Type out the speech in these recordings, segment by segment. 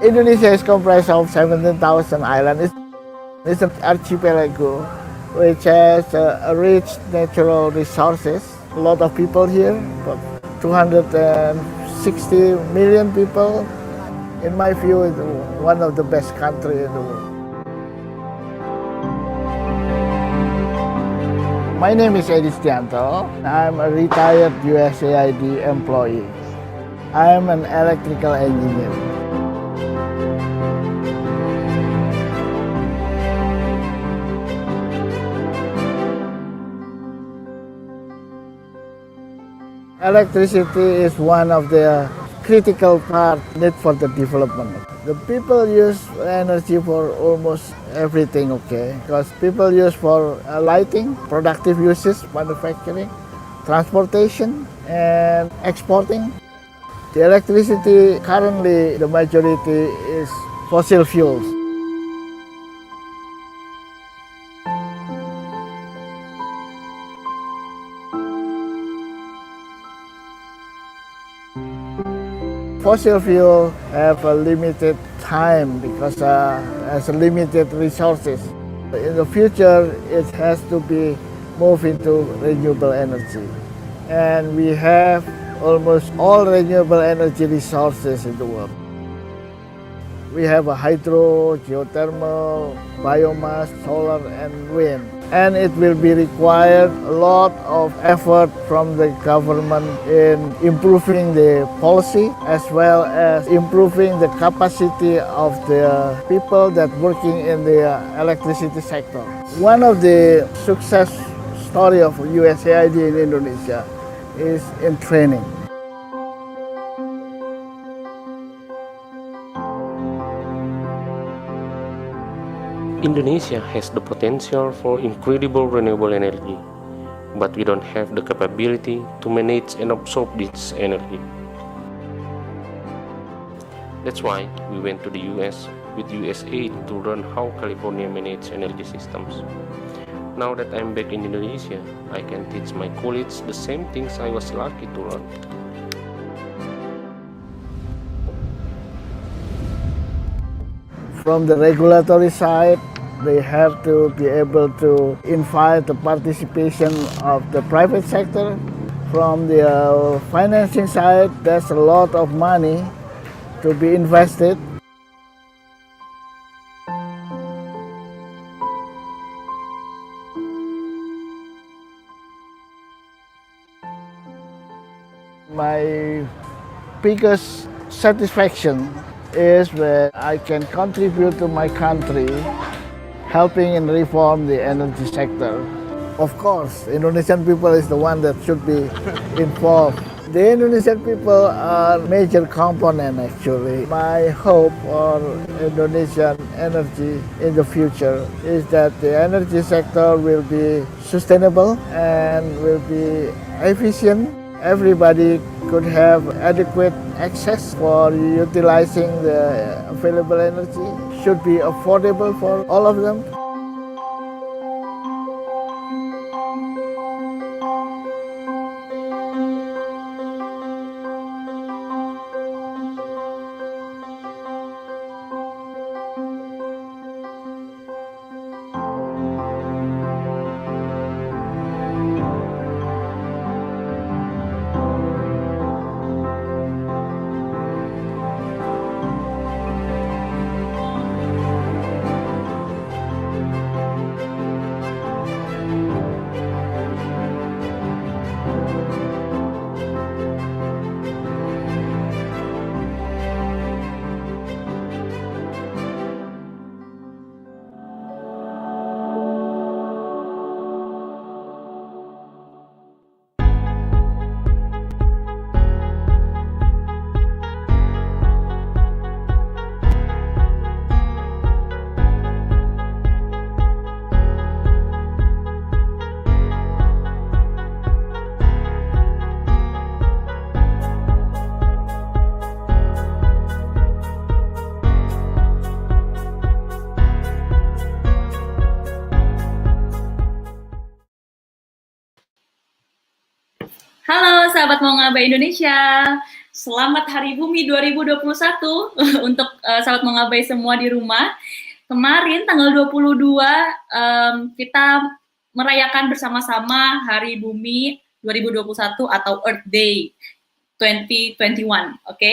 Indonesia is comprised of 17,000 islands. It's an archipelago which has a rich natural resources. A lot of people here, about 260 million people. In my view, it's one of the best countries in the world. My name is Edi Stianto. I'm a retired USAID employee. I'm an electrical engineer. Electricity is one of the critical part need for the development. The people use energy for almost everything, okay? Because people use for lighting, productive uses, manufacturing, transportation, and exporting. The electricity currently, the majority is fossil fuels. Fossil fuel have a limited time because has a limited resources. In the future, it has to be moved into renewable energy. And we have almost all renewable energy resources in the world. We have a hydro, geothermal, biomass, solar, and wind. And it will be required a lot of effort from the government in improving the policy as well as improving the capacity of the people that working in the electricity sector. One of the success story of USAID in Indonesia is in training. Indonesia has the potential for incredible renewable energy, but we don't have the capability to manage and absorb this energy. That's why we went to the US with USAID to learn how California manages energy systems. Now that I'm back in Indonesia, I can teach my colleagues the same things I was lucky to learn. From the regulatory side, they have to be able to invite the participation of the private sector. From the financing side, there's a lot of money to be invested. My biggest satisfaction is when I can contribute to my country, helping in reform the energy sector. Of course, Indonesian people is the one that should be involved. The Indonesian people are major component actually. My hope for Indonesian energy in the future is that the energy sector will be sustainable and will be efficient. Everybody could have adequate access for utilizing the available energy. Should be affordable for all of them. Halo sahabat Mau Ngaba Indonesia, Selamat Hari Bumi 2021 untuk sahabat mengabai semua di rumah. Kemarin tanggal 22 kita merayakan bersama-sama Hari Bumi 2021 atau Earth Day 2021, oke?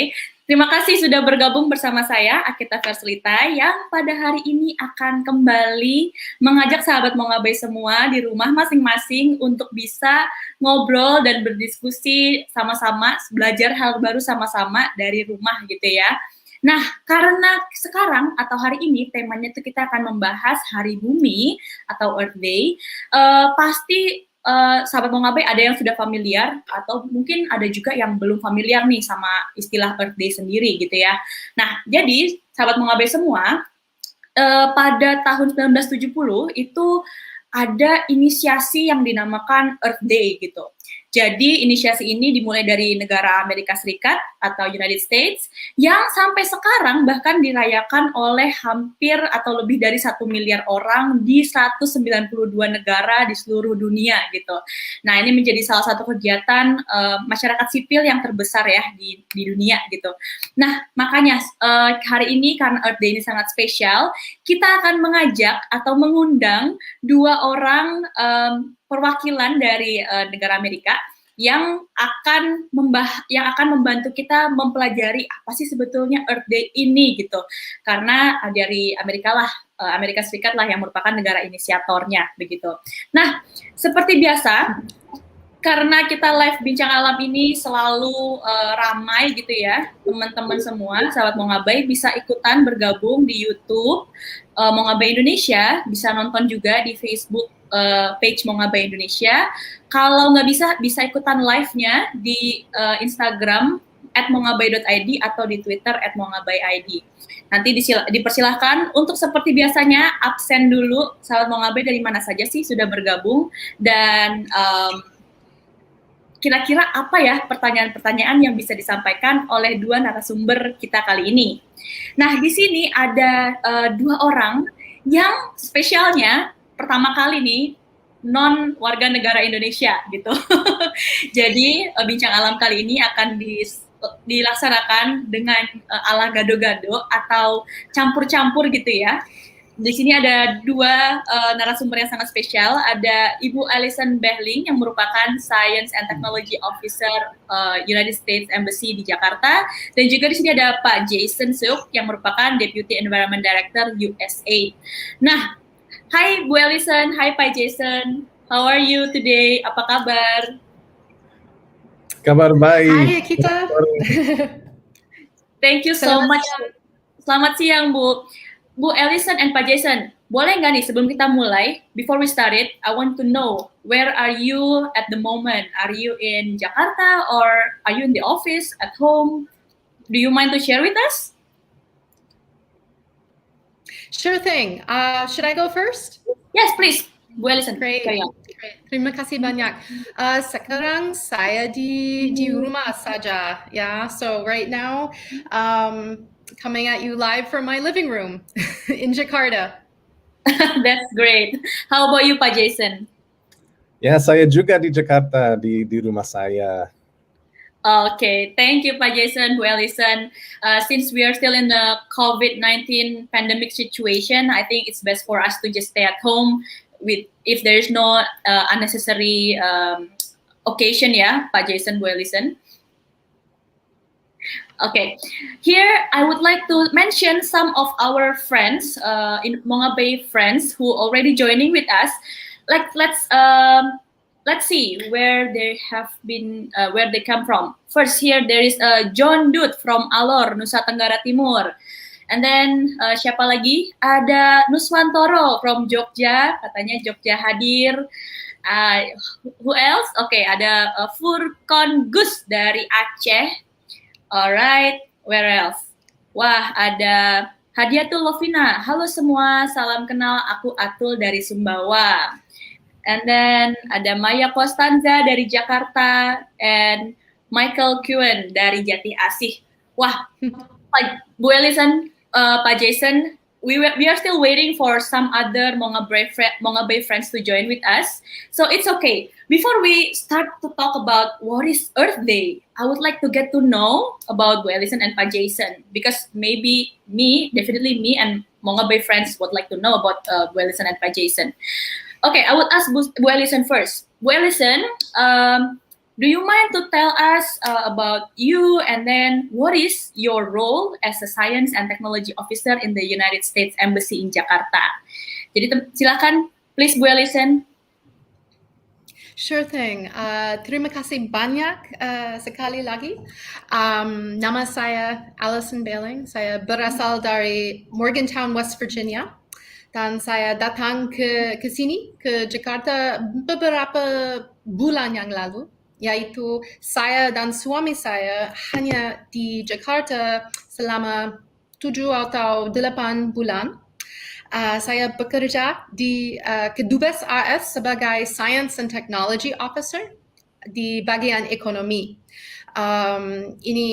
Terima kasih sudah bergabung bersama saya, Akita Verselita, yang pada hari ini akan kembali mengajak sahabat mengabai semua di rumah masing-masing untuk bisa ngobrol dan berdiskusi sama-sama, belajar hal baru sama-sama dari rumah gitu ya. Nah, karena sekarang atau hari ini temanya itu kita akan membahas Hari Bumi atau Earth Day, pasti sahabat mengabai ada yang sudah familiar atau mungkin ada juga yang belum familiar nih sama istilah Earth Day sendiri gitu ya. Nah, jadi sahabat mengabai semua, pada tahun 1970 itu ada inisiasi yang dinamakan Earth Day gitu. Jadi inisiasi ini dimulai dari negara Amerika Serikat atau United States yang sampai sekarang bahkan dirayakan oleh hampir atau lebih dari 1 miliar orang di 192 negara di seluruh dunia gitu. Nah, ini menjadi salah satu kegiatan masyarakat sipil yang terbesar ya di dunia gitu. Nah, makanya hari ini karena Earth Day ini sangat spesial, kita akan mengajak atau mengundang 2 orang perwakilan dari negara Amerika yang akan membantu kita mempelajari apa sih sebetulnya Earth Day ini gitu. Karena dari Amerika Serikat lah yang merupakan negara inisiatornya begitu. Nah, seperti biasa karena kita live bincang alam ini selalu ramai gitu ya, teman-teman semua, sahabat Mongabai bisa ikutan bergabung di YouTube Mongabai Indonesia, bisa nonton juga di Facebook page Mongabai Indonesia. Kalau nggak bisa ikutan live-nya di Instagram @mongabai.id atau di Twitter @mongabai.id. Nanti dipersilahkan untuk seperti biasanya absen dulu sahabat Mongabai dari mana saja sih sudah bergabung dan kira-kira apa ya pertanyaan-pertanyaan yang bisa disampaikan oleh 2 narasumber kita kali ini. Nah, di sini ada 2 orang yang spesialnya pertama kali nih non warga negara Indonesia gitu. Jadi bincang alam kali ini akan dilaksanakan dengan ala gado-gado atau campur-campur gitu ya. Di sini ada 2 narasumber yang sangat spesial. Ada Ibu Alison Behling yang merupakan Science and Technology Officer United States Embassy di Jakarta, dan juga di sini ada Pak Jason Suk yang merupakan Deputy Environment Director USAID. Nah, hai Bu Alison, hai Pak Jason, how are you today? Apa kabar? Kabar baik. Hai kita. Thank you so much. Selamat siang Bu. Bu Alison and Pak Jason, boleh nggak nih sebelum kita mulai, before we start it, I want to know, where are you at the moment? Are you in Jakarta or are you in the office, at home? Do you mind to share with us? Sure thing. Should I go first? Yes, please. Bu Alison. Great. Great. Terima kasih banyak. Sekarang saya di rumah saja. Yeah. So right now, coming at you live from my living room in Jakarta. That's great. How about you, Pak Jason? Ya, saya juga di Jakarta, di rumah saya. Okay, thank you, Pak Jason, Bu Alison. Since we are still in the COVID-19 pandemic situation, I think it's best for us to just stay at home if there is no unnecessary occasion, ya, Pak Jason, Bu Alison. Okay, here I would like to mention some of our friends, in Mongabai friends who already joining with us. Let's see where they have been, where they come from. First, here there is John Dut from Alor, Nusa Tenggara Timur, and then siapa lagi? Ada Nuswantoro from Jogja, katanya Jogja hadir. Who else? Okay, ada Furkon Gus dari Aceh. Alright, where else? Wah, ada Hadiatul Lovina. Halo semua, salam kenal, aku Atul dari Sumbawa. And then ada Maya Kostanza dari Jakarta and Michael Kuen dari Jati Asih. Wah, Bu Alison, Pak Jason, we are still waiting for some other Mongabay friends to join with us. So it's okay. Before we start to talk about what is Earth Day, I would like to get to know about Bu Alison and Pak Jason, because definitely me and Mongabay friends would like to know about Bu Alison and Pak Jason. Okay, I would ask Bu Alison first. Bu Alison, do you mind to tell us about you, and then what is your role as a Science and Technology Officer in the United States Embassy in Jakarta? Jadi silakan, please Bu Alison. Sure thing. Terima kasih banyak sekali lagi. Nama saya Alison Behling. Saya berasal dari Morgantown, West Virginia. Dan saya datang ke sini, ke Jakarta beberapa bulan yang lalu. Yaitu saya dan suami saya hanya di Jakarta selama 7 atau 8 bulan. Saya bekerja di Kedubes AS sebagai Science and Technology Officer di bagian ekonomi. Ini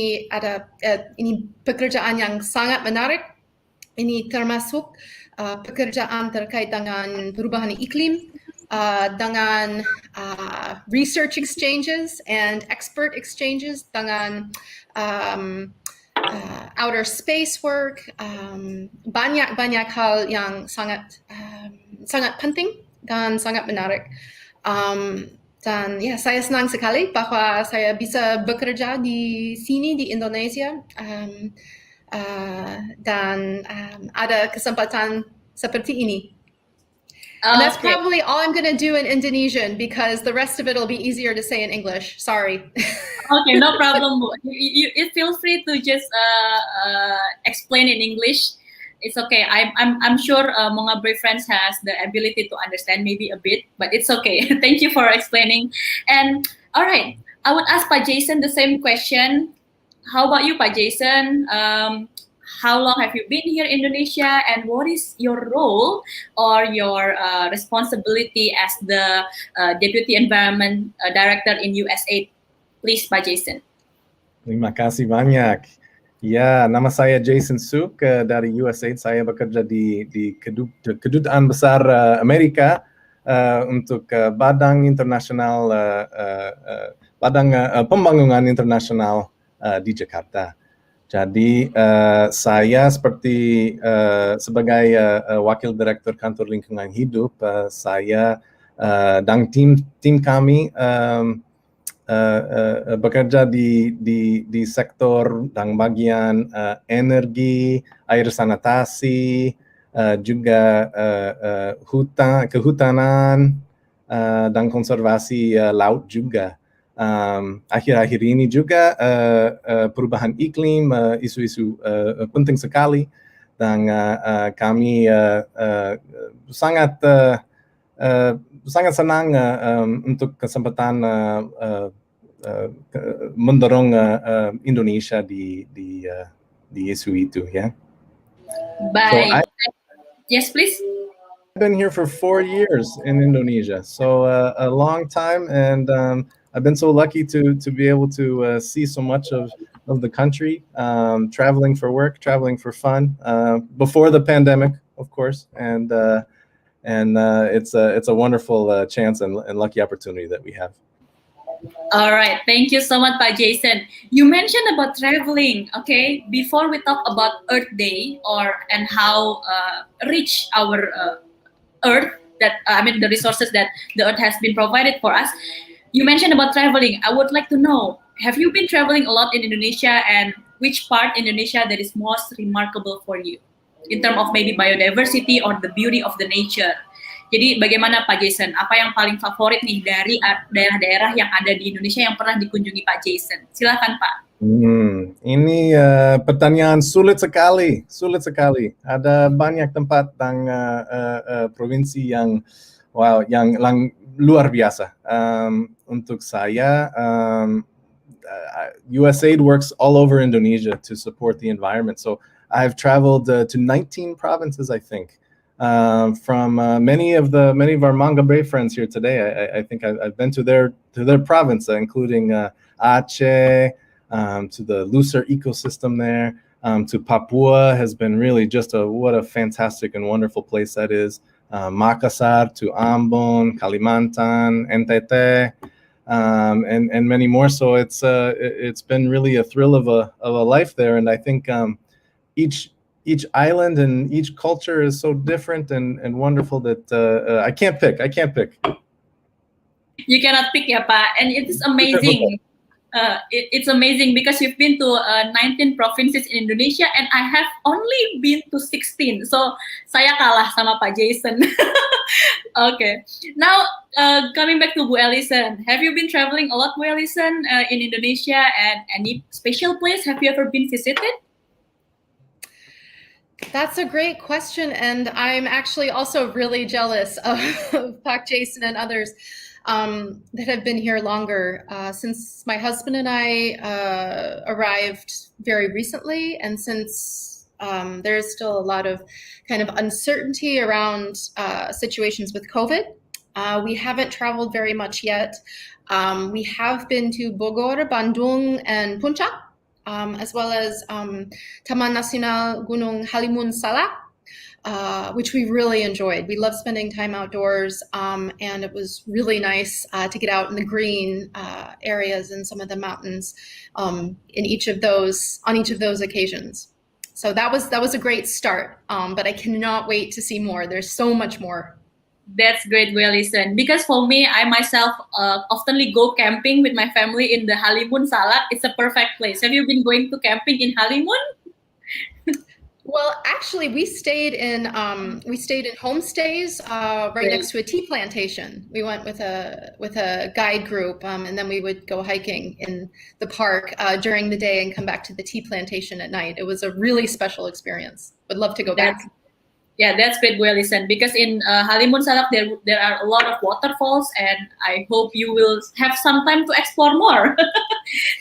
pekerjaan yang sangat menarik. Ini termasuk pekerjaan terkait dengan perubahan iklim, dengan research exchanges and expert exchanges, dengan outer space work, banyak hal yang sangat penting dan sangat menarik. Dan ya, saya senang sekali bahwa saya bisa bekerja di sini di Indonesia, dan ada kesempatan seperti ini. And that's probably all I'm going to do in Indonesian, because the rest of it will be easier to say in English. Sorry. Okay, no problem, Bu. You feel free to just explain in English. It's okay. I'm sure Mongabay friends has the ability to understand maybe a bit, but it's okay. Thank you for explaining. And all right, I would ask Pak Jason the same question. How about you, Pak Jason? How long have you been here in Indonesia, and what is your role or your responsibility as the Deputy Environment Director in USAID? Please, Pak Jason. Terima kasih banyak. Ya, nama saya Jason Suk dari USAID. Saya bekerja di Kedutaan Besar Amerika untuk Badan Internasional, Badan Pembangunan Internasional di Jakarta. Jadi saya sebagai wakil direktur kantor lingkungan hidup, saya dan tim kami bekerja di sektor dan bagian energi, air sanitasi, juga kehutanan dan konservasi laut juga. Akhir-akhir ini juga perubahan iklim, isu-isu penting sekali, dan kami sangat senang untuk kesempatan mendorong Indonesia di isu itu, ya. Baik. Yes, please. I've been here for 4 years in Indonesia, so a long time, and I've been so lucky to be able to see so much of the country, traveling for work, traveling for fun, before the pandemic, of course, and it's a wonderful chance and lucky opportunity that we have. All right, thank you so much, Pak Jason. You mentioned about traveling. Okay, before we talk about Earth Day and how rich our Earth, the resources that the Earth has been provided for us. You mentioned about traveling. I would like to know, have you been traveling a lot in Indonesia, and which part Indonesia that is most remarkable for you in terms of maybe biodiversity or the beauty of the nature? Jadi bagaimana Pak Jason? Apa yang paling favorit nih dari daerah-daerah yang ada di Indonesia yang pernah dikunjungi Pak Jason? Silakan Pak. Ini pertanyaan sulit sekali. Ada banyak tempat dan provinsi yang luar biasa. Untuk saya, USAID works all over Indonesia to support the environment. So I've traveled to 19 provinces, I think. From many of our Mongabay friends here today, I think I've been to their province, including Aceh, to the looser ecosystem there, to Papua has been really just what a fantastic and wonderful place that is. Makassar to Ambon, Kalimantan, NTT, and many more. So it's been really a thrill of a life there. And I think each island and each culture is so different and wonderful that I can't pick. You cannot pick, ya Pak, and it is amazing. It's amazing because you've been to 19 provinces in Indonesia and I have only been to 16. So saya kalah sama Pak Jason. Okay. Now coming back to Bu Alison, have you been traveling a lot, Bu Alison, in Indonesia, and any special place have you ever been visited? That's a great question, and I'm actually also really jealous of Pak Jason and others that have been here longer, since my husband and I arrived very recently, and since there's still a lot of kind of uncertainty around situations with COVID. We haven't traveled very much yet. We have been to Bogor, Bandung, and Puncak, as well as Taman Nasional Gunung Halimun Salak, which we really enjoyed. We love spending time outdoors, and it was really nice to get out in the green areas and some of the mountains on each of those occasions. So that was a great start, but I cannot wait to see more. There's so much more. That's great, Bu Alison. Because for me, I myself oftenly go camping with my family in the Halimun Salak. It's a perfect place. Have you been going to camping in Halimun? Well, actually, we stayed in homestays right next to a tea plantation. We went with a guide group, and then we would go hiking in the park during the day and come back to the tea plantation at night. It was a really special experience. Would love to go back. Yeah, that's great, Bu Alison. Because in Halimun Salak, there are a lot of waterfalls, and I hope you will have some time to explore more.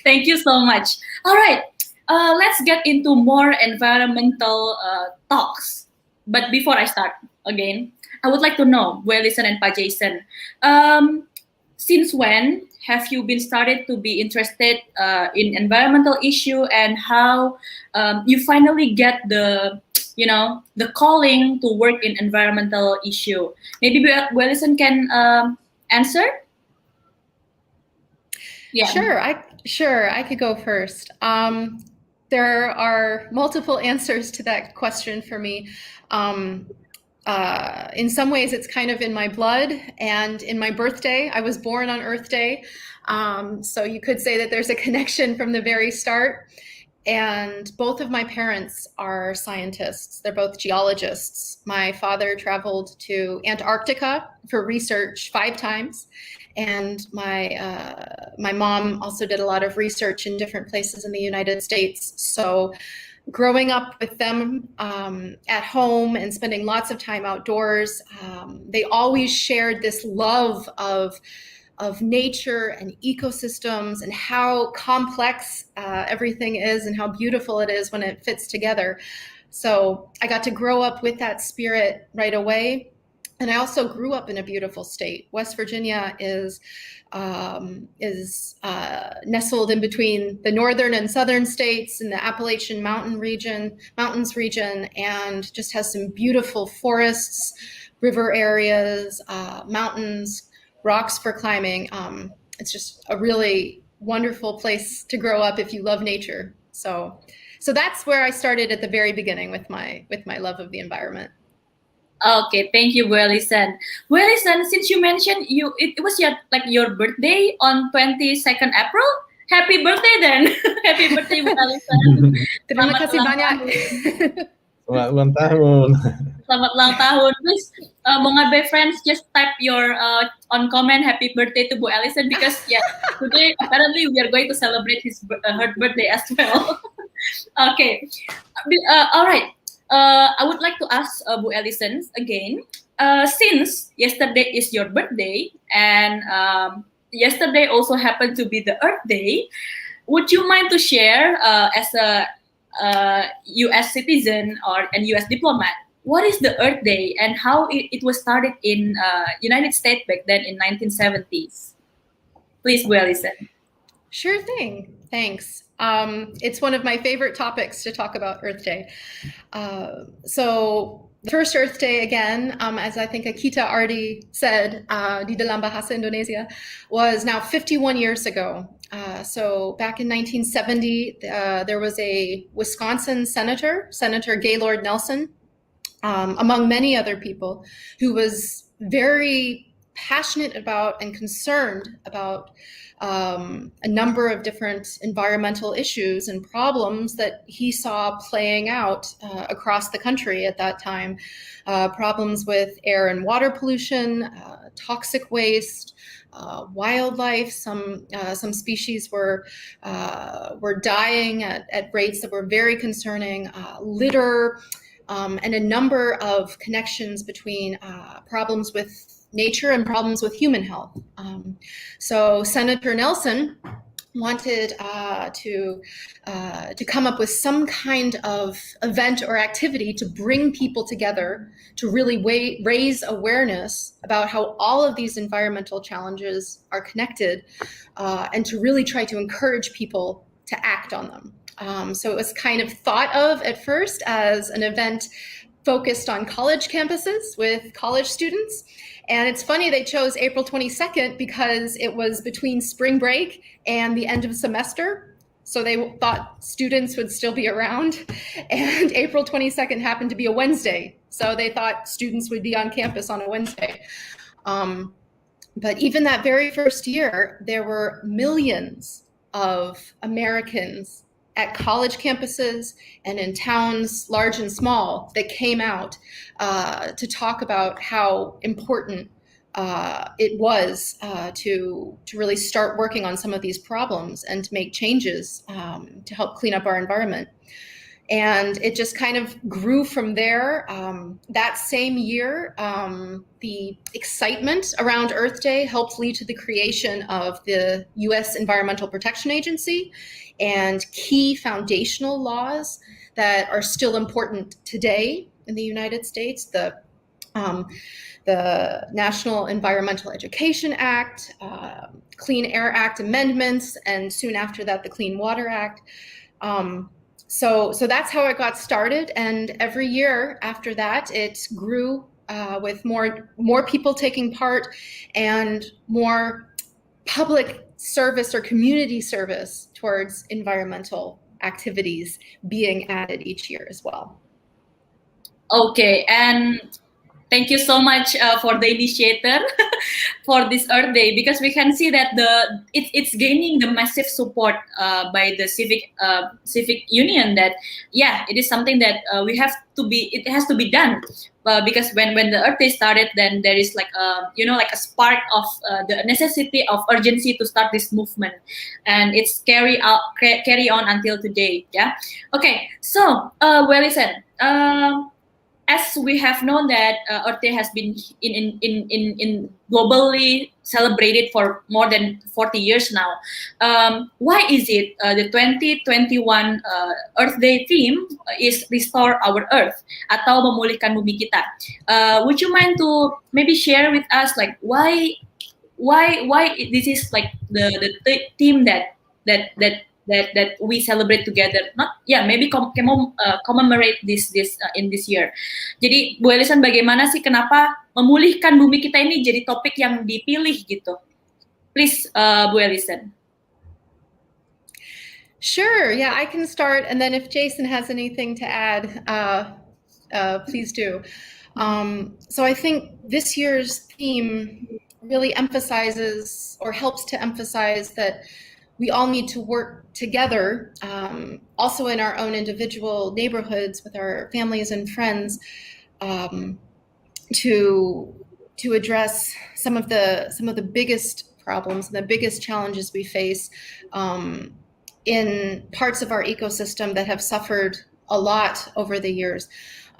Thank you so much. All right. Let's get into more environmental talks. But before I start again, I would like to know, Bu Alison and Pak Jason, since when have you been started to be interested in environmental issue, and how you finally get the calling to work in environmental issue? Maybe Bu Alison can answer. Yeah. Sure, I could go first. There are multiple answers to that question for me. In some ways, it's kind of in my blood and in my birthday. I was born on Earth Day, so you could say that there's a connection from the very start. And both of my parents are scientists. They're both geologists. My father traveled to Antarctica for research 5 times. And my mom also did a lot of research in different places in the United States. So growing up with them at home and spending lots of time outdoors, they always shared this love of nature and ecosystems and how complex everything is and how beautiful it is when it fits together. So I got to grow up with that spirit right away. And I also grew up in a beautiful state. West Virginia is nestled in between the northern and southern states in the Appalachian Mountains region, and just has some beautiful forests, river areas, mountains, rocks for climbing. It's just a really wonderful place to grow up if you love nature. So that's where I started at the very beginning with my love of the environment. Okay, thank you, Bu Alison. Bu Alison, since you mentioned it was your birthday on 22nd April. Happy birthday then. Happy birthday, Bu Alison. Terima kasih banyak. Selamat ulang tahun. Selamat ulang tahun. Please, Mongabe friends, just type your on comment happy birthday to Bu Alison, because today apparently we are going to celebrate her birthday as well. Okay, all right. I would like to ask Bu Alison again, since yesterday is your birthday and yesterday also happened to be the Earth Day, would you mind to share as a U.S. citizen or a U.S. diplomat, what is the Earth Day and how it was started in United States back then in 1970s? Please, Bu Alison. Sure thing. Thanks. It's one of my favorite topics to talk about Earth Day. So the first Earth Day, again, as I think Akita already said, di dalam bahasa Indonesia, was now 51 years ago. So back in 1970, there was a Wisconsin Senator Gaylord Nelson, among many other people, who was very passionate about and concerned about a number of different environmental issues and problems that he saw playing out across the country at that time. Problems with air and water pollution, toxic waste, wildlife. Some species were dying at rates that were very concerning. Litter, and a number of connections between problems with nature and problems with human health. So Senator Nelson wanted to come up with some kind of event or activity to bring people together to really raise awareness about how all of these environmental challenges are connected, and to really try to encourage people to act on them. So it was kind of thought of at first as an event focused on college campuses with college students. And it's funny they chose April 22nd because it was between spring break and the end of semester. So they thought students would still be around. And April 22nd happened to be a Wednesday. So they thought students would be on campus on a Wednesday. But even that very first year, there were millions of Americans at college campuses and in towns large and small that came out to talk about how important it was to really start working on some of these problems and to make changes to help clean up our environment. And it just kind of grew from there. That same year, the excitement around Earth Day helped lead to the creation of the U.S. Environmental Protection Agency and key foundational laws that are still important today in the United States. The National Environmental Education Act, Clean Air Act amendments, and soon after that, the Clean Water Act. So that's how it got started, and every year after that, it grew with more people taking part and more public service or community service towards environmental activities being added each year as well. Okay, and thank you so much for the initiator for this Earth Day, because we can see that it's gaining the massive support by the civic union. That it is something that it has to be done, because when the Earth Day started, then there is like a spark of the necessity of urgency to start this movement, and it's carry on until today. Okay, so listen. As we have known that Earth Day has been in globally celebrated for more than 40 years now. Why is it the 2021 Earth Day theme is Restore Our Earth atau Memulihkan Bumi Kita? Would you mind to maybe share with us like why this is like the theme that we celebrate together? Maybe commemorate this in this year. Jadi Bu Alison, bagaimana sih kenapa memulihkan bumi kita ini jadi topik yang dipilih gitu? Please, Bu Alison. Sure, I can start, and then if Jason has anything to add, please do. So I think this year's theme really emphasizes or helps to emphasize that we all need to work together, also in our own individual neighborhoods with our families and friends, to address some of the biggest problems and the biggest challenges we face in parts of our ecosystem that have suffered a lot over the years.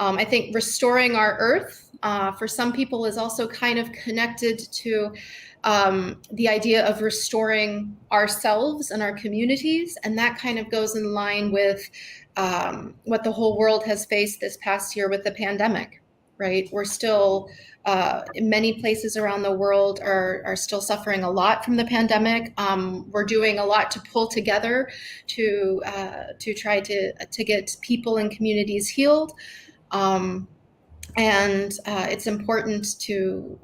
I think restoring our Earth, for some people, is also kind of connected to the idea of restoring ourselves and our communities, and that kind of goes in line with what the whole world has faced this past year with the pandemic. right? We're still, in many places around the world are still suffering a lot from the pandemic. We're doing a lot to pull together to try to get people and communities healed. And it's important to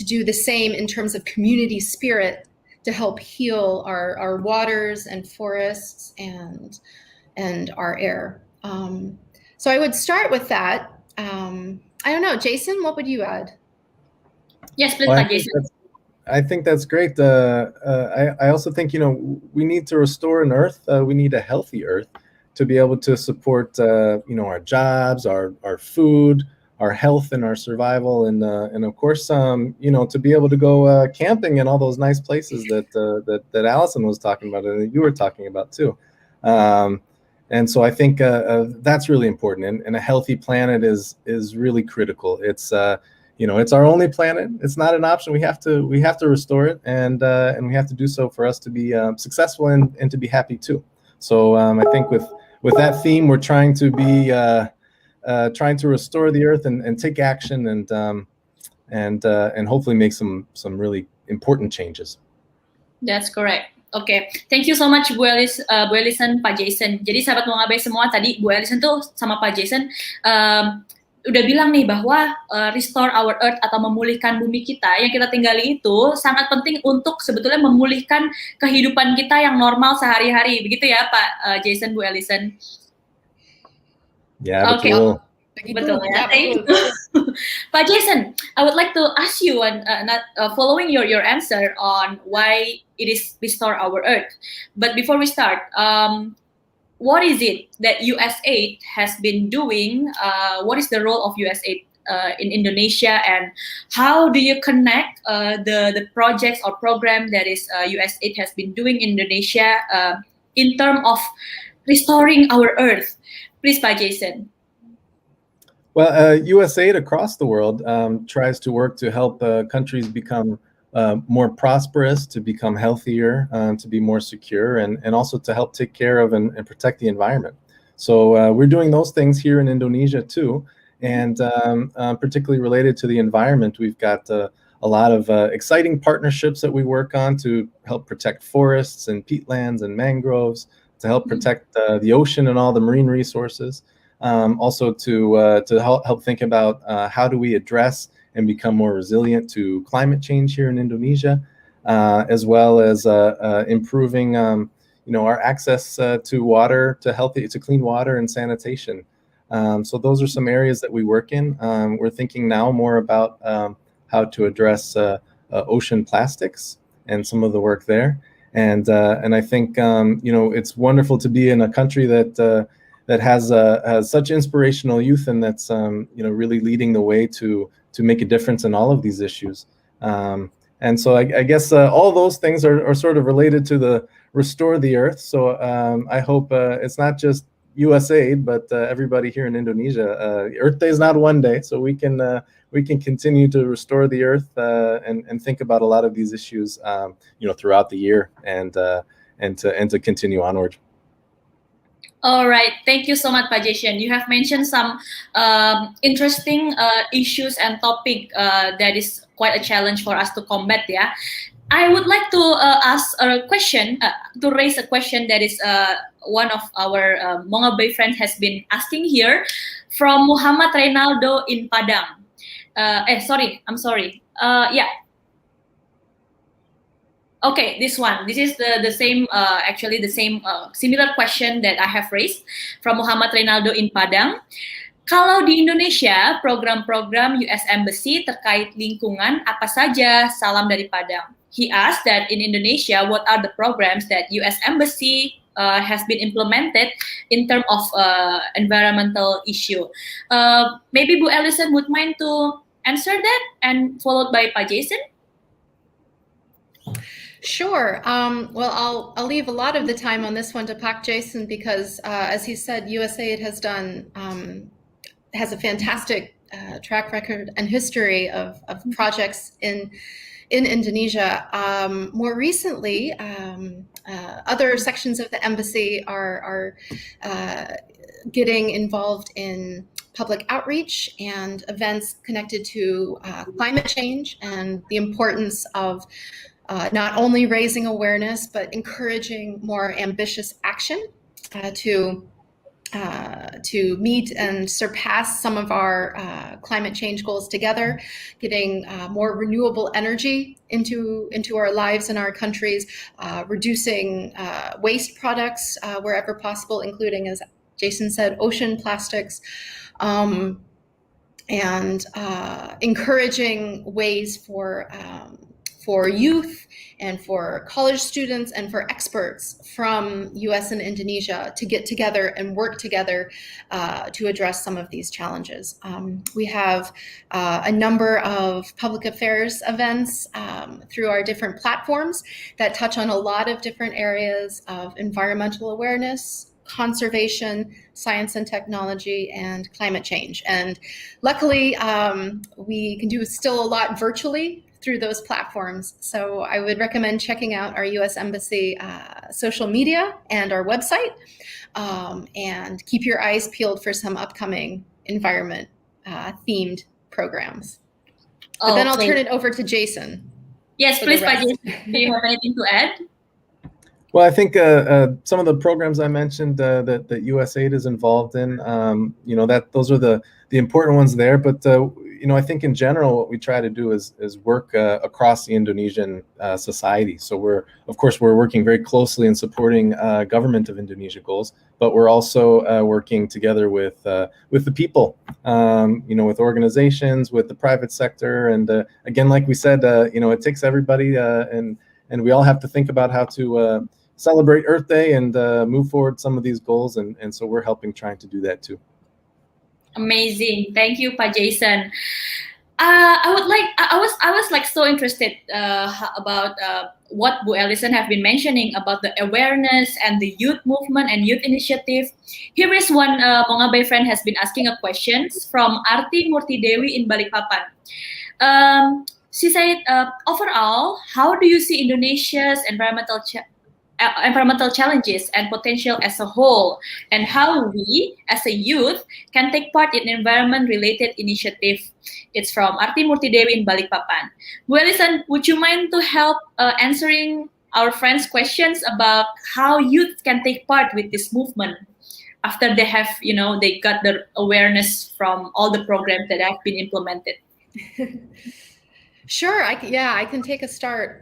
do the same in terms of community spirit to help heal our waters and forests and our air. So I would start with that. I don't know, Jason, what would you add? Yes, please, Well, Jason. I think that's great. I also think, we need to restore an Earth. We need a healthy Earth to be able to support, our jobs, our food, our health, and our survival, and of course, to be able to go camping in all those nice places that Alison was talking about and that you were talking about too. And so I think that's really important, and a healthy planet is really critical. It's it's our only planet. It's not an option. We have to restore it, and we have to do so for us to be successful and to be happy too. So I think with that theme, we're trying to be trying to restore the Earth and take action and hopefully make some really important changes. That's correct. Oke, thank you so much Bu Alison, Pak Jason. Jadi sahabat mengabai semua, tadi Bu Alison tuh sama Pak Jason udah bilang nih bahwa restore our earth atau memulihkan bumi kita yang kita tinggali itu sangat penting untuk sebetulnya memulihkan kehidupan kita yang normal sehari-hari. Begitu ya Pak Jason, Bu Alison? Ya, okay. betul. Betul ya. Pak Jason, I would like to ask you, following your answer on why it is restore our earth. But before we start, what is it that USAID has been doing? What is the role of USAID in Indonesia, and how do you connect the projects or program that is USAID has been doing in Indonesia in terms of restoring our earth? Please, Pak Jason. Well, USAID across the world tries to work to help countries become more prosperous, to become healthier, to be more secure, and also to help take care of and protect the environment. So we're doing those things here in Indonesia too, and particularly related to the environment, we've got a lot of exciting partnerships that we work on to help protect forests and peatlands and mangroves, to help protect the ocean and all the marine resources. Also to help think about how do we address and become more resilient to climate change here in Indonesia, as well as improving our access to water, to clean water and sanitation. So those are some areas that we work in. We're thinking now more about how to address ocean plastics and some of the work there. And I think it's wonderful to be in a country that has such inspirational youth, and that's really leading the way to make a difference in all of these issues. And so I guess all those things are sort of related to the restore the earth. So I hope it's not just USAID, but everybody here in Indonesia. Earth Day is not one day, so we can continue to restore the earth and think about a lot of these issues throughout the year and to continue onward. All right, thank you so much, Pak Jason. You have mentioned some interesting issues and topic that is quite a challenge for us to combat. Yeah, I would like to ask a question, to raise a question that is one of our Mongabay friends has been asking here from Muhammad Reynaldo in Padang. I'm sorry. Yeah. Okay, this one. This is the same, actually the same similar question that I have raised from Muhammad Reynaldo in Padang. Kalau di Indonesia, program-program US Embassy terkait lingkungan apa saja? Salam dari Padang. He asked that in Indonesia, what are the programs that US Embassy has been implemented in terms of environmental issue? Maybe Bu Alison would mind to answer that, and followed by Pak Jason. Sure. Well, I'll leave a lot of the time on this one to Pak Jason because, as he said, USAID has a fantastic track record and history of projects in Indonesia. More recently, other sections of the embassy are getting involved in public outreach and events connected to climate change and the importance of not only raising awareness, but encouraging more ambitious action to meet and surpass some of our climate change goals together, getting more renewable energy into our lives and our countries, reducing waste products wherever possible, including, as Jason said, ocean plastics, and encouraging ways for youth and for college students and for experts from US and Indonesia to get together and work together to address some of these challenges. We have a number of public affairs events through our different platforms that touch on a lot of different areas of environmental awareness, conservation, science and technology, and climate change. And luckily, we can do still a lot virtually through those platforms. So I would recommend checking out our US Embassy social media and our website, and keep your eyes peeled for some upcoming environment themed programs. But then I'll turn it over to Jason. Yes, please, Jason. Do you have anything to add? Well, I think some of the programs I mentioned that USAID is involved in, those are the important ones there. But I think in general, what we try to do is work across the Indonesian society. So we're working very closely in supporting government of Indonesia goals, but we're also working together with the people, with organizations, with the private sector, and again, like we said, it takes everybody, and we all have to think about how to celebrate Earth Day and move forward some of these goals, and so we're helping trying to do that too. Amazing, thank you, Pa Jason. I was like so interested about what Bu Alison have been mentioning about the awareness and the youth movement and youth initiative. Here is one Mongabay friend has been asking a question from Arti Murti Dewi in Balikpapan. She said, overall, how do you see Indonesia's environmental challenges and potential as a whole, and how we, as a youth, can take part in environment-related initiative? It's from Arti Murti Dewi in Balikpapan. Bu Alison, would you mind to help answering our friends' questions about how youth can take part with this movement after they have, they got the awareness from all the programs that have been implemented? Sure, I can take a start.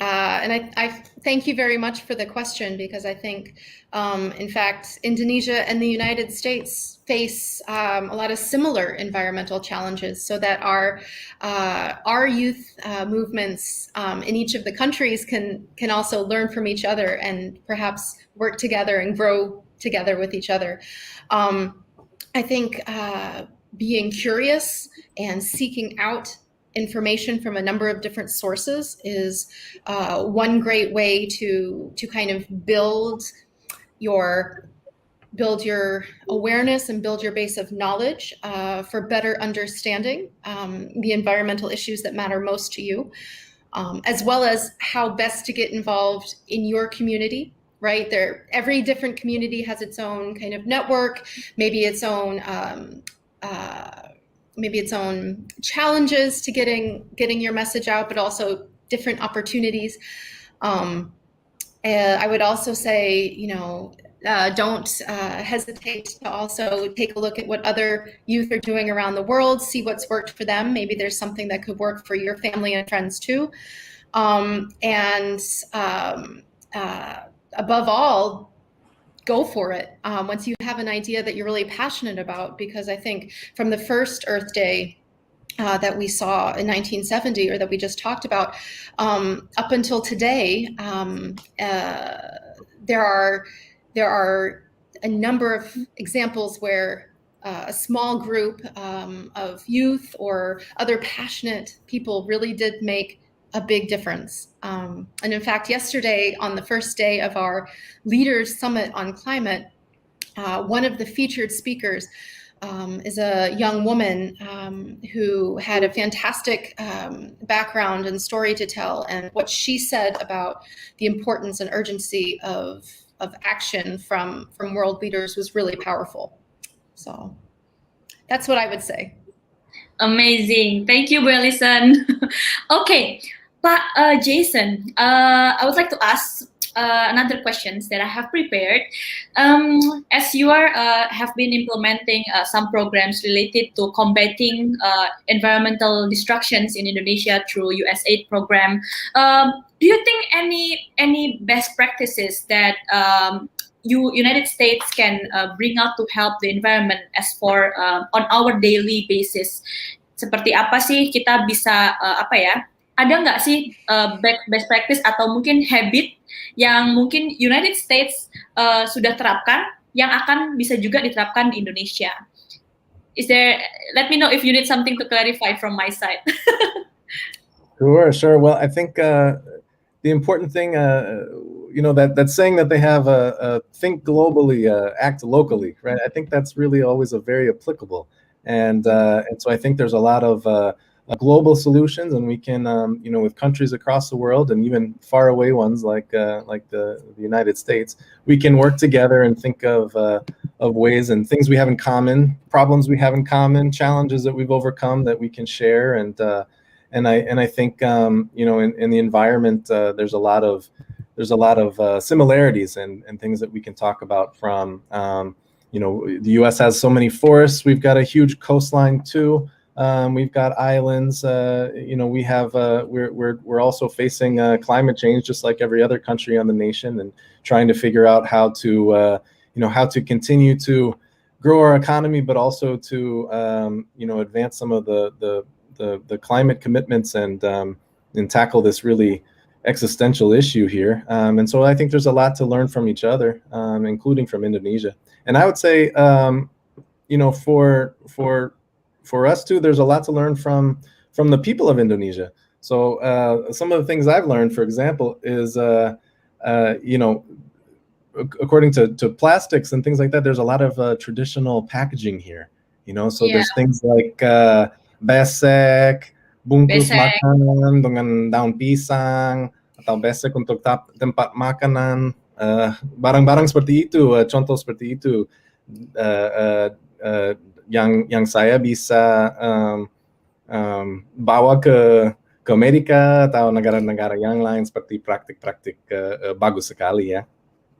And I thank you very much for the question, because I think, in fact, Indonesia and the United States face a lot of similar environmental challenges, so that our youth movements in each of the countries can also learn from each other and perhaps work together and grow together with each other. I think being curious and seeking out information from a number of different sources is one great way to kind of build your awareness and build your base of knowledge for better understanding the environmental issues that matter most to you, as well as how best to get involved in your community. Right there, every different community has its own kind of network, maybe its own challenges to getting your message out, but also different opportunities. I would also say, don't hesitate to also take a look at what other youth are doing around the world, see what's worked for them. Maybe there's something that could work for your family and friends too. Above all, go for it once you have an idea that you're really passionate about, because I think from the first Earth Day that we saw in 1970, or that we just talked about, up until today, there are a number of examples where a small group of youth or other passionate people really did make a big difference. And in fact, yesterday, on the first day of our Leaders Summit on Climate, one of the featured speakers is a young woman who had a fantastic background and story to tell. And what she said about the importance and urgency of action from world leaders was really powerful. So that's what I would say. Amazing. Thank you, Bu Alison. Okay, Jason, I would like to ask another questions that I have prepared. As you have been implementing some programs related to combating environmental destructions in Indonesia through USAID program, do you think any best practices that United States can bring out to help the environment as for on our daily basis? Seperti apa sih kita bisa ada nggak sih best practice atau mungkin habit yang mungkin United States sudah terapkan yang akan bisa juga diterapkan di Indonesia? Let me know if you need something to clarify from my side. Sure. Well, I think the important thing, that saying that they have think globally, act locally, right? I think that's really always a very applicable, and so I think there's a lot of global solutions, and we can, with countries across the world and even far away ones like the United States, we can work together and think of ways and things we have in common, problems we have in common, challenges that we've overcome that we can share, and I think in the environment there's a lot of similarities and things that we can talk about from the U.S. has so many forests. We've got a huge coastline too. We've got islands. We have we're also facing climate change just like every other country on the nation, and trying to figure out how to continue to grow our economy, but also to advance some of the climate commitments and tackle this really existential issue here. And so I think there's a lot to learn from each other, including from Indonesia. And I would say, for us too, there's a lot to learn from the people of Indonesia. So some of the things I've learned, for example, is according to plastics and things like that, there's a lot of traditional packaging here. So there's things like besek, bungkus makanan dengan daun pisang, atau besek untuk tempat makanan, barang-barang seperti itu, contoh seperti itu, yang saya bisa bawa ke Amerika atau negara-negara yang lain seperti praktik-praktik bagus sekali ya.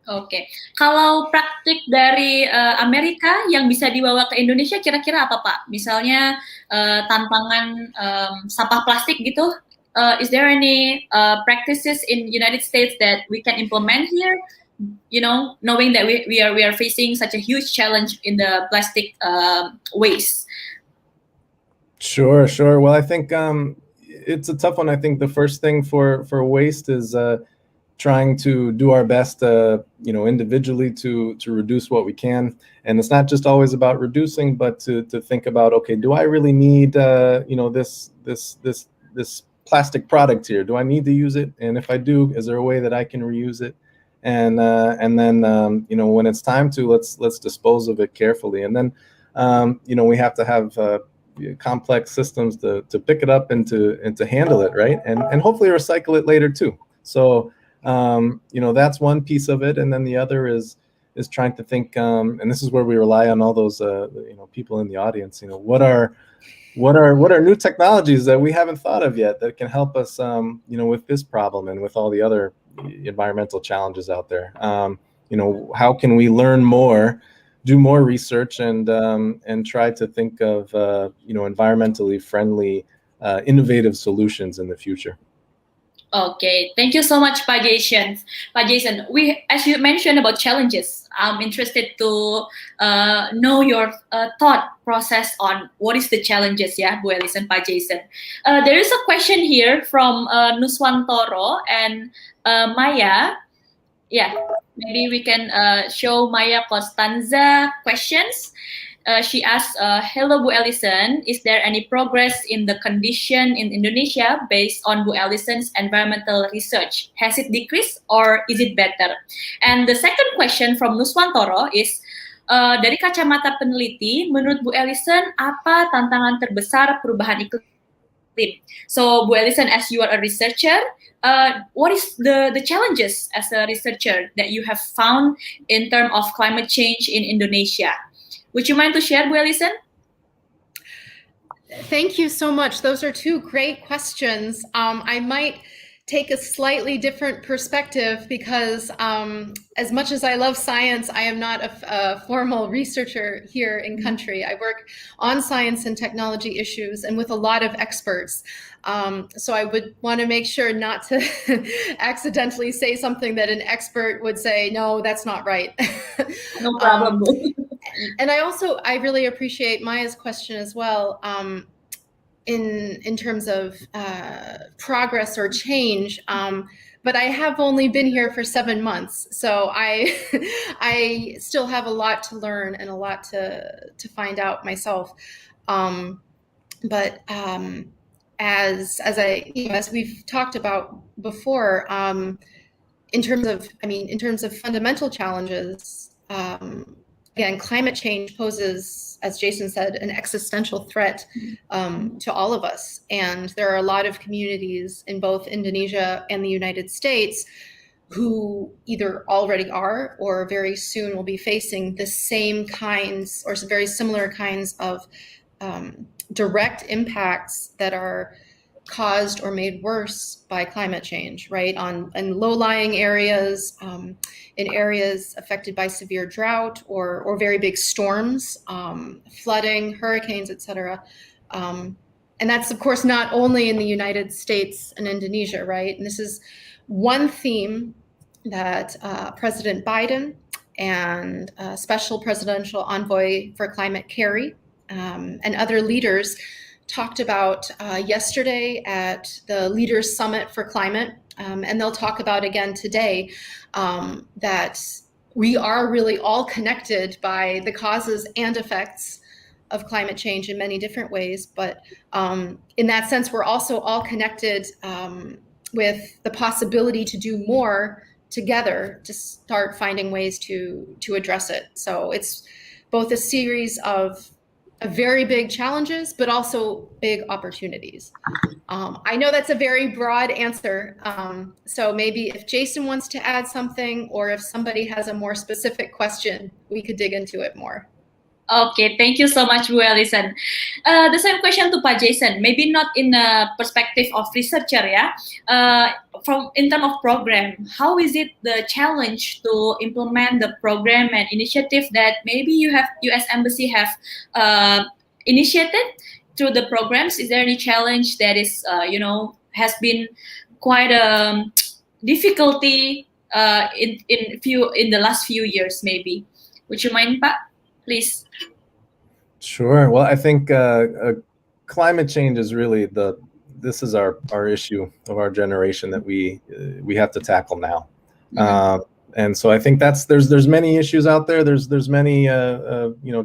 Oke, kalau praktik dari Amerika yang bisa dibawa ke Indonesia kira-kira apa Pak? Misalnya tantangan sampah plastik gitu, is there any practices in United States that we can implement here? Knowing that we are facing such a huge challenge in the plastic waste. Sure. Well, I think it's a tough one. I think the first thing for waste is trying to do our best, individually to reduce what we can. And it's not just always about reducing, but to think about, okay, do I really need, this plastic product here? Do I need to use it? And if I do, is there a way that I can reuse it? And then, when it's time to, let's dispose of it carefully. And then, we have to have complex systems to pick it up and to handle it, right? And hopefully recycle it later too. So, that's one piece of it. And then the other is trying to think, and this is where we rely on all those, people in the audience, what are new technologies that we haven't thought of yet that can help us, with this problem and with all the other environmental challenges out there. How can we learn more, do more research, and try to think of, environmentally friendly, innovative solutions in the future. Okay, thank you so much, Pak Jason. As you mentioned about challenges, I'm interested to know your thought process on what is the challenges, Bu Alison, Pak Jason. There is a question here from Nuswantoro and Maya. Maybe we can show Maya Costanza questions. She asks, hello Bu Alison, is there any progress in the condition in Indonesia based on Bu Alison's environmental research? Has it decreased or is it better? And the second question from Nuswantoro is, dari kacamata peneliti, menurut Bu Alison, apa tantangan terbesar perubahan iklim? So Bu Alison, as you are a researcher, what is the challenges as a researcher that you have found in terms of climate change in Indonesia? Would you mind to share, Bu Alison? Thank you so much. Those are two great questions. I might take a slightly different perspective because as much as I love science, I am not a formal researcher here in country. I work on science and technology issues and with a lot of experts. So I would want to make sure not to accidentally say something that an expert would say, no, that's not right. No problem. And I really appreciate Maya's question as well. In terms of progress or change, but I have only been here for 7 months, so I still have a lot to learn and a lot to find out myself. But as we've talked about before, in terms of fundamental challenges. Again, climate change poses, as Jason said, an existential threat to all of us. And there are a lot of communities in both Indonesia and the United States who either already are or very soon will be facing the same kinds or very similar kinds of direct impacts that are caused or made worse by climate change, right? In low-lying areas, in areas affected by severe drought or very big storms, flooding, hurricanes, etc. And that's, of course, not only in the United States and Indonesia, right? And this is one theme that President Biden and Special Presidential Envoy for Climate Kerry and other leaders talked about yesterday at the Leaders Summit for Climate, and they'll talk about again today, that we are really all connected by the causes and effects of climate change in many different ways. But in that sense, we're also all connected with the possibility to do more together to start finding ways to address it. So it's both a series of very big challenges, but also big opportunities. I know that's a very broad answer. So maybe if Jason wants to add something, or if somebody has a more specific question, we could dig into it more. Okay, thank you so much, Bu Alison. The same question to Pak Jason, maybe not in a perspective of researcher, yeah. In terms of program, how is it the challenge to implement the program and initiative that maybe U.S. Embassy have initiated through the programs? Is there any challenge that is, has been quite a difficulty in the last few years, maybe? Would you mind, Pak? Please. Sure. Well, I think climate change is really this is our issue of our generation that we have to tackle now. Mm-hmm. And so I think there's many issues out there. There's many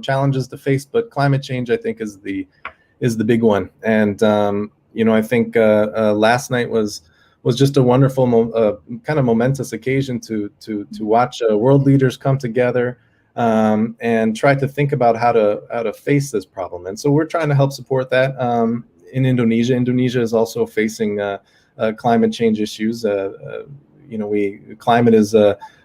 challenges to face, but climate change I think is the big one. And I think last night was just a wonderful kind of momentous occasion to watch world leaders come together. And try to think about how to face this problem. And so we're trying to help support that in Indonesia. Indonesia is also facing climate change issues. Climate is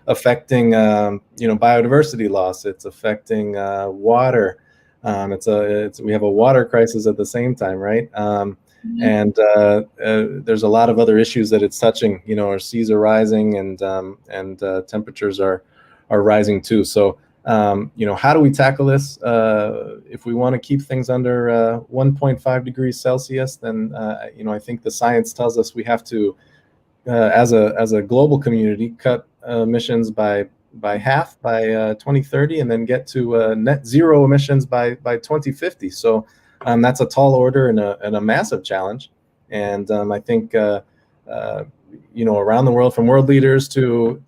affecting biodiversity loss. It's affecting water. We have a water crisis at the same time, right? And there's a lot of other issues that it's touching. Our seas are rising and temperatures are rising too. So how do we tackle this? If we want to keep things under 1.5 degrees Celsius, then I think the science tells us we have to, as a global community, cut emissions by half by 2030, and then get to net zero emissions by 2050. So that's a tall order and a massive challenge. And I think around the world, from world leaders to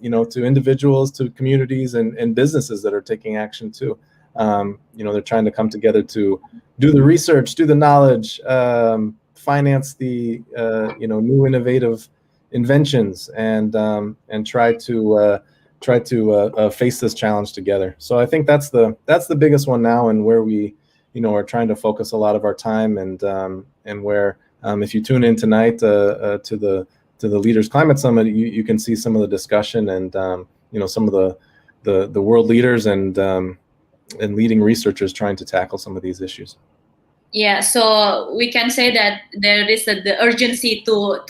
individuals, to communities and businesses that are taking action too. They're trying to come together to do the research, do the knowledge, finance the new innovative inventions, and try to face this challenge together. So I think that's the biggest one now, and where we are trying to focus a lot of our time, and where. If you tune in tonight to the Leaders Climate Summit, you can see some of the discussion and some of the world leaders and leading researchers trying to tackle some of these issues. Yeah, so we can say that there is the urgency to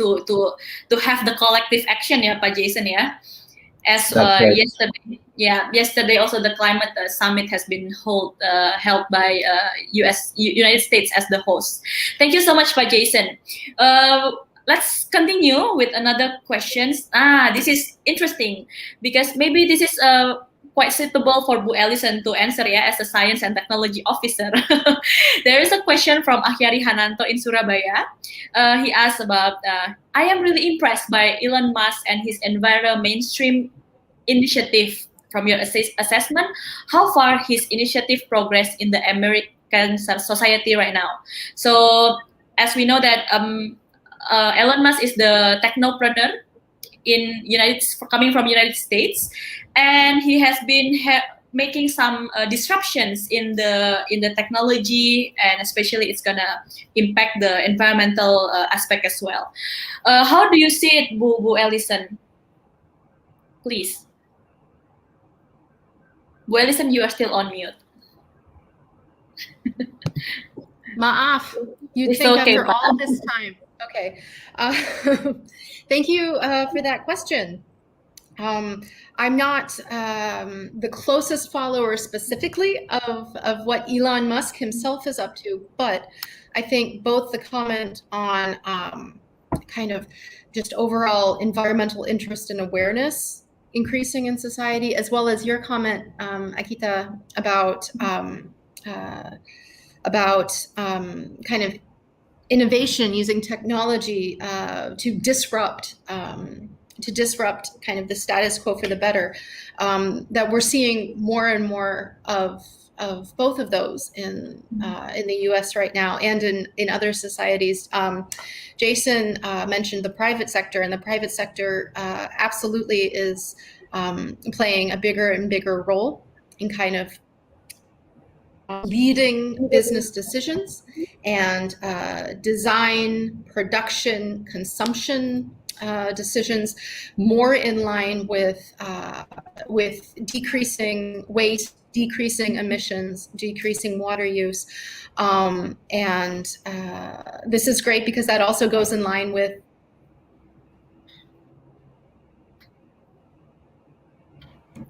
have the collective action, ya, Pak Jason, ya. As Right. yesterday also the climate summit has been held by United States as the host. Thank you so much, Pak Jason. Let's continue with another questions. This is interesting because maybe this is quite suitable for Bu Alison to answer, ya, as a science and technology officer. There is a question from Ahyari Hananto in Surabaya. He asked about, I am really impressed by Elon Musk and his environmental mainstream initiative. From your assessment, how far his initiative progress in the American society right now? So, as we know that Elon Musk is the technopreneur coming from United States, and he has been making some disruptions in the technology, and especially it's gonna impact the environmental aspect as well. How do you see it, Bu Alison? Please, Bu Alison, you are still on mute. Maaf, you'd It's think okay, after all this time. Okay. Thank you for that question. I'm not the closest follower specifically of what Elon Musk himself is up to, but I think both the comment on kind of just overall environmental interest and awareness increasing in society, as well as your comment, Akita, about kind of innovation using technology to disrupt kind of the status quo for the better, that we're seeing more and more of both of those in the U.S. right now and in other societies. Jason mentioned the private sector, and the private sector absolutely is playing a bigger and bigger role in kind of leading business decisions and design, production, consumption decisions more in line with decreasing waste, decreasing emissions, decreasing water use, and this is great because that also goes in line with.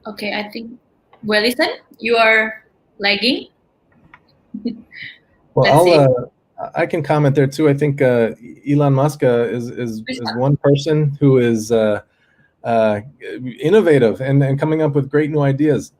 Okay, I think, well, listen, you are lagging. Well, I can comment there too. I think Elon Musk is one person who is innovative and coming up with great new ideas.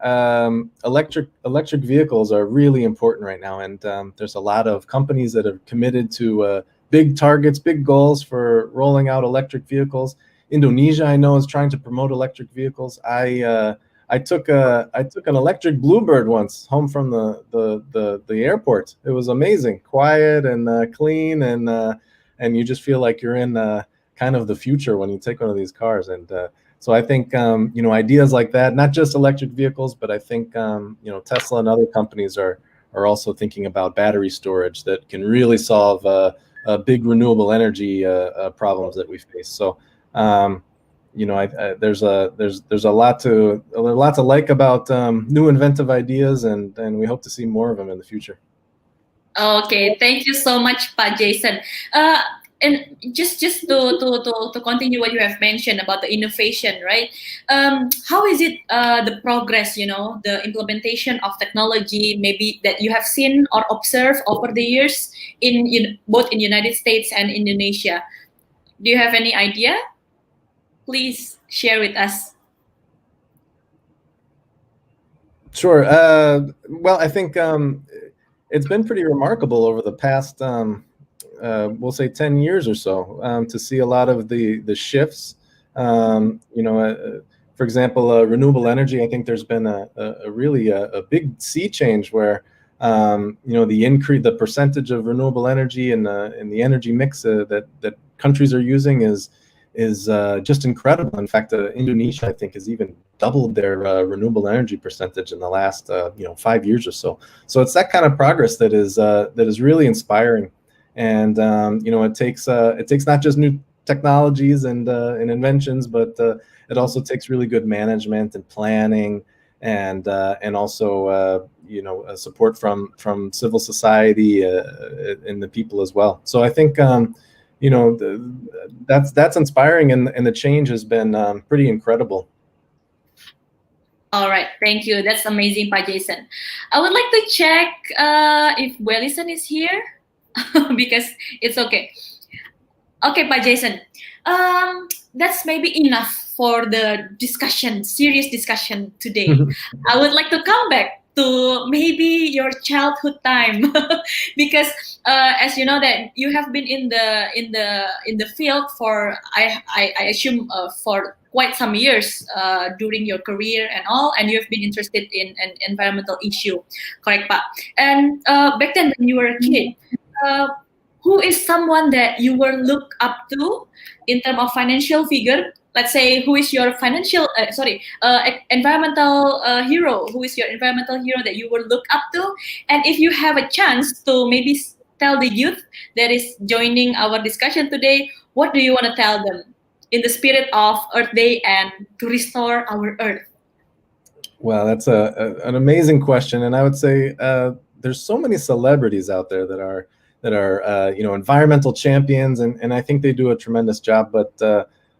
Electric vehicles are really important right now, and there's a lot of companies that have committed to big targets, big goals for rolling out electric vehicles. Indonesia, I know, is trying to promote electric vehicles. I took an electric Bluebird once home from the airport. It was amazing, quiet and clean, and you just feel like you're in kind of the future when you take one of these cars. And so I think ideas like that, not just electric vehicles, but I think Tesla and other companies are also thinking about battery storage that can really solve big renewable energy problems that we face. So. There's a lot to like about new inventive ideas, and we hope to see more of them in the future. Okay, thank you so much, Pak Jason. And just to continue what you have mentioned about the innovation, right? How is it the progress? The implementation of technology, maybe that you have seen or observed over the years in both in United States and Indonesia. Do you have any idea? Please share with us. Sure. Well, I think it's been pretty remarkable over the past, we'll say 10 years or so, to see a lot of the shifts. For example, renewable energy. I think there's been a really big sea change where the percentage of renewable energy in the energy mix that countries are using is just incredible. In fact, Indonesia, I think, has even doubled their renewable energy percentage in the last 5 years or so. So it's that kind of progress that is really inspiring. And it takes not just new technologies and inventions, but it also takes really good management and planning and also support from civil society and the people as well. So I think that's inspiring, and the change has been pretty incredible. All right, thank you. That's amazing, Pa Jason. I would like to check if Alison is here because it's okay. Okay, Pa Jason. That's maybe enough for the discussion, serious discussion today. I would like to come back to maybe your childhood time because as you know that you have been in the field for I assume for quite some years during your career and all, and you have been interested in an environmental issue, correct, Pa? And back then when you were a kid, who is someone that you were looked up to in terms of financial figure? Let's say, who is your environmental hero? Who is your environmental hero that you will look up to? And if you have a chance to maybe tell the youth that is joining our discussion today, what do you want to tell them in the spirit of Earth Day and to restore our Earth? Well, that's an amazing question, and I would say there's so many celebrities out there that are environmental champions, and I think they do a tremendous job.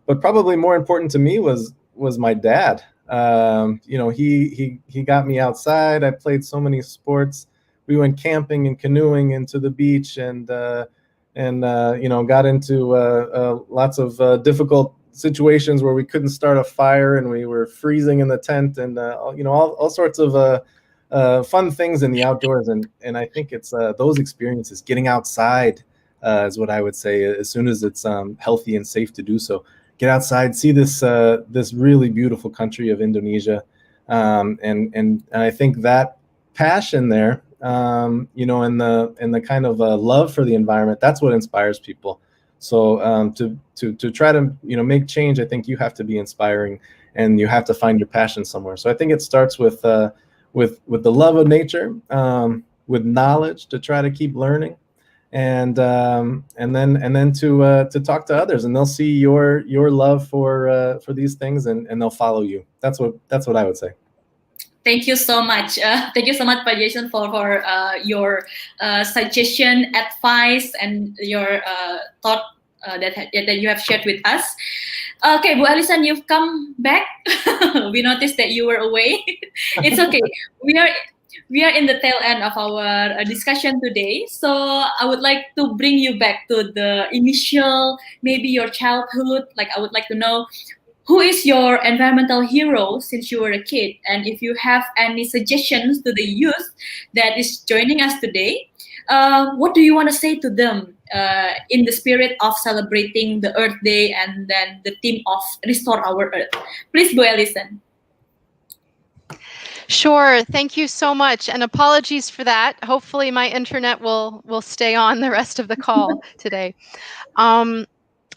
But probably more important to me was my dad. He got me outside. I played so many sports. We went camping and canoeing and to the beach, and got into lots of difficult situations where we couldn't start a fire and we were freezing in the tent, and all sorts of fun things in the outdoors. And I think it's those experiences, getting outside, is what I would say. As soon as it's healthy and safe to do so, get outside, see this really beautiful country of Indonesia, and I think that passion there, and the kind of love for the environment, that's what inspires people. So to try to make change, I think you have to be inspiring, and you have to find your passion somewhere. So I think it starts with the love of nature, with knowledge to try to keep learning, and then to talk to others, and they'll see your love for these things, and they'll follow you. That's what I would say. Thank you so much. Thank you so much, Pa Jason, for your suggestion, advice, and your thought that you have shared with us. Okay, Bu Alison, you've come back. We noticed that you were away. It's okay. We are in the tail end of our discussion today. So I would like to bring you back to the initial, maybe your childhood. Like, I would like to know, who is your environmental hero since you were a kid? And if you have any suggestions to the youth that is joining us today, what do you want to say to them in the spirit of celebrating the Earth Day and then the theme of Restore Our Earth? Please, Bu Alison. Sure. Thank you so much. And apologies for that. Hopefully my internet will stay on the rest of the call today.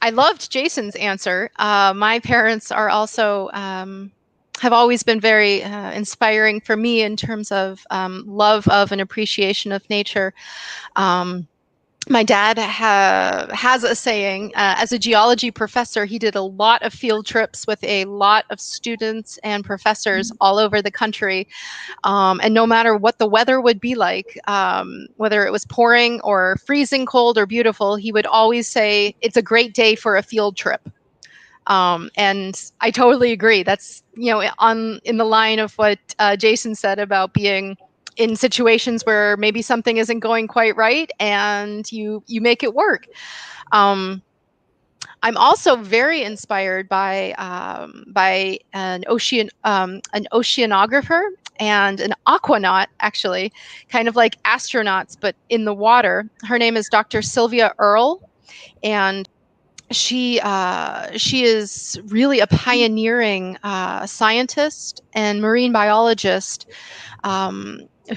I loved Jason's answer. My parents are also have always been very inspiring for me in terms of love of and appreciation of nature. My dad has a saying, as a geology professor, he did a lot of field trips with a lot of students and professors all over the country. And no matter what the weather would be like, whether it was pouring or freezing cold or beautiful, he would always say, it's a great day for a field trip. And I totally agree. That's, in the line of what Jason said about being in situations where maybe something isn't going quite right and you make it work. I'm also very inspired by an oceanographer and an aquanaut, actually, kind of like astronauts, but in the water. Her name is Dr. Sylvia Earle, and she is really a pioneering scientist and marine biologist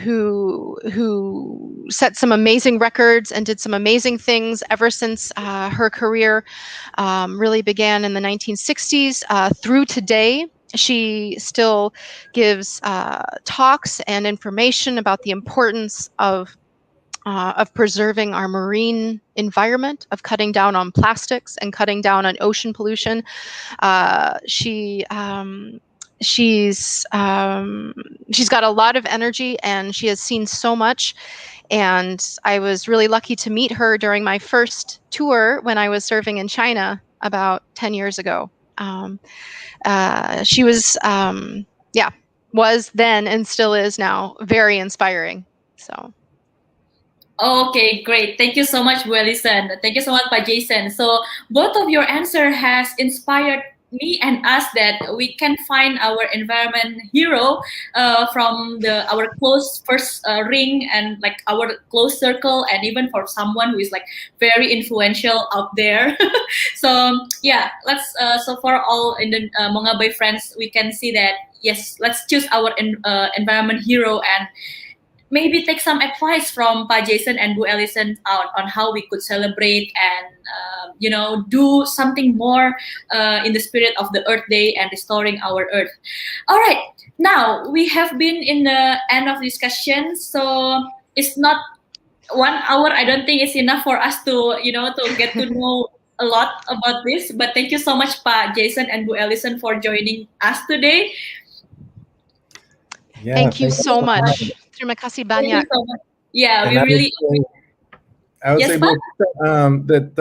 who set some amazing records and did some amazing things ever since her career really began in the 1960s through today. She still gives talks and information about the importance of preserving our marine environment, of cutting down on plastics and cutting down on ocean pollution. She she's got a lot of energy, and she has seen so much. And I was really lucky to meet her during my first tour when I was serving in China about 10 years ago. She was then and still is now very inspiring. So. Okay, great. Thank you so much, Bu Alison. Thank you so much, Pak Jason. So both of your answer has inspired me and us that we can find our environment hero from our close first ring and like our close circle, and even for someone who is like very influential out there. So yeah, let's so for all in the Mongabay friends, we can see that yes, let's choose our environment hero and maybe take some advice from Pak Jason and Bu Alison on how we could celebrate and do something more in the spirit of the Earth Day and restoring our Earth. All right, now we have been in the end of discussion, so it's not 1 hour. I don't think it's enough for us to to get to know a lot about this. But thank you so much, Pak Jason and Bu Alison, for joining us today. Yeah, thank you so much. Terima kasih banyak. So yeah, we really. I would say that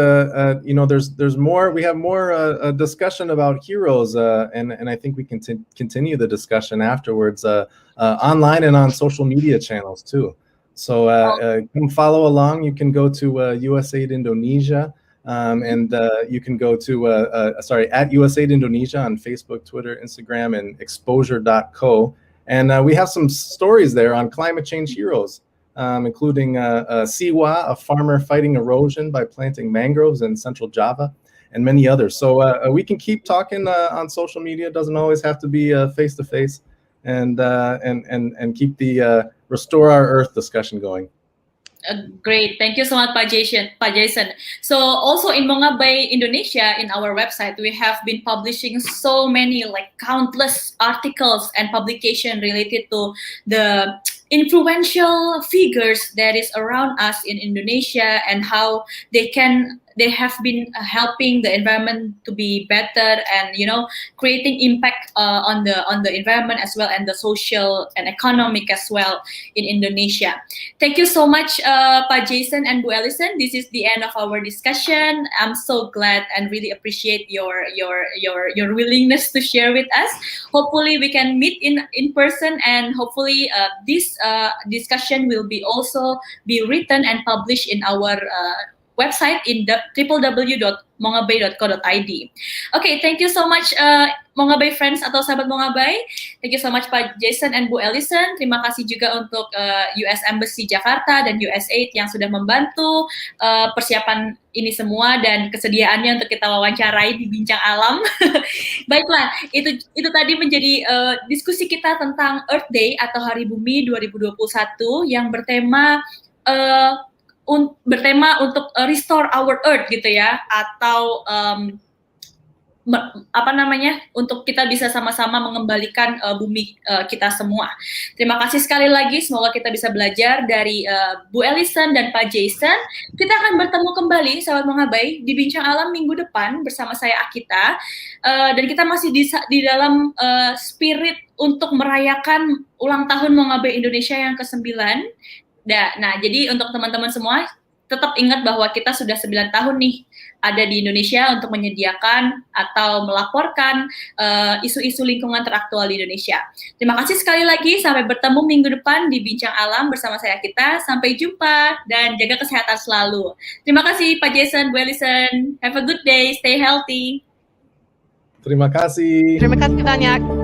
there's more. We have more discussion about heroes, and I think we can continue the discussion afterwards online and on social media channels too. So come follow along. You can go to USAID Indonesia, and you can go to at USAID Indonesia on Facebook, Twitter, Instagram, and exposure.co. And we have some stories there on climate change heroes, including Siwa, a farmer fighting erosion by planting mangroves in Central Java, and many others. So we can keep talking on social media. It doesn't always have to be face-to-face, and keep the Restore Our Earth discussion going. Great, thank you so much, Pak Jason. So also in Mongabay, Indonesia, in our website, we have been publishing so many, like countless articles and publication related to the influential figures that is around us in Indonesia and how they have been helping the environment to be better and creating impact on the environment as well, and the social and economic as well in Indonesia. Thank you so much, Pak Jason and Bu Alison. This is the end of our discussion. I'm so glad and really appreciate your willingness to share with us. Hopefully we can meet in person, and hopefully this discussion will be also be written and published in our website in the www.mongabay.co.id. Okay, thank you so much Mongabay friends atau sahabat Mongabay. Thank you so much Pak Jason and Bu Alison. Terima kasih juga untuk US Embassy Jakarta dan USAID yang sudah membantu persiapan ini semua dan kesediaannya untuk kita wawancarai di Bincang Alam. Baiklah, itu tadi menjadi diskusi kita tentang Earth Day atau Hari Bumi 2021 yang bertema untuk restore our earth gitu ya, atau untuk kita bisa sama-sama mengembalikan bumi kita semua. Terima kasih sekali lagi, semoga kita bisa belajar dari Bu Alison dan Pak Jason. Kita akan bertemu kembali sahabat Mongabay di Bincang Alam minggu depan bersama saya Akita, dan kita masih di dalam spirit untuk merayakan ulang tahun Mongabay Indonesia yang ke-9. Nah, jadi untuk teman-teman semua, tetap ingat bahwa kita sudah 9 tahun nih ada di Indonesia untuk menyediakan atau melaporkan isu-isu lingkungan teraktual di Indonesia. Terima kasih sekali lagi, sampai bertemu minggu depan di Bincang Alam bersama saya Akita. Sampai jumpa dan jaga kesehatan selalu. Terima kasih Pak Jason, Bu Alison. Have a good day, stay healthy. Terima kasih. Terima kasih banyak.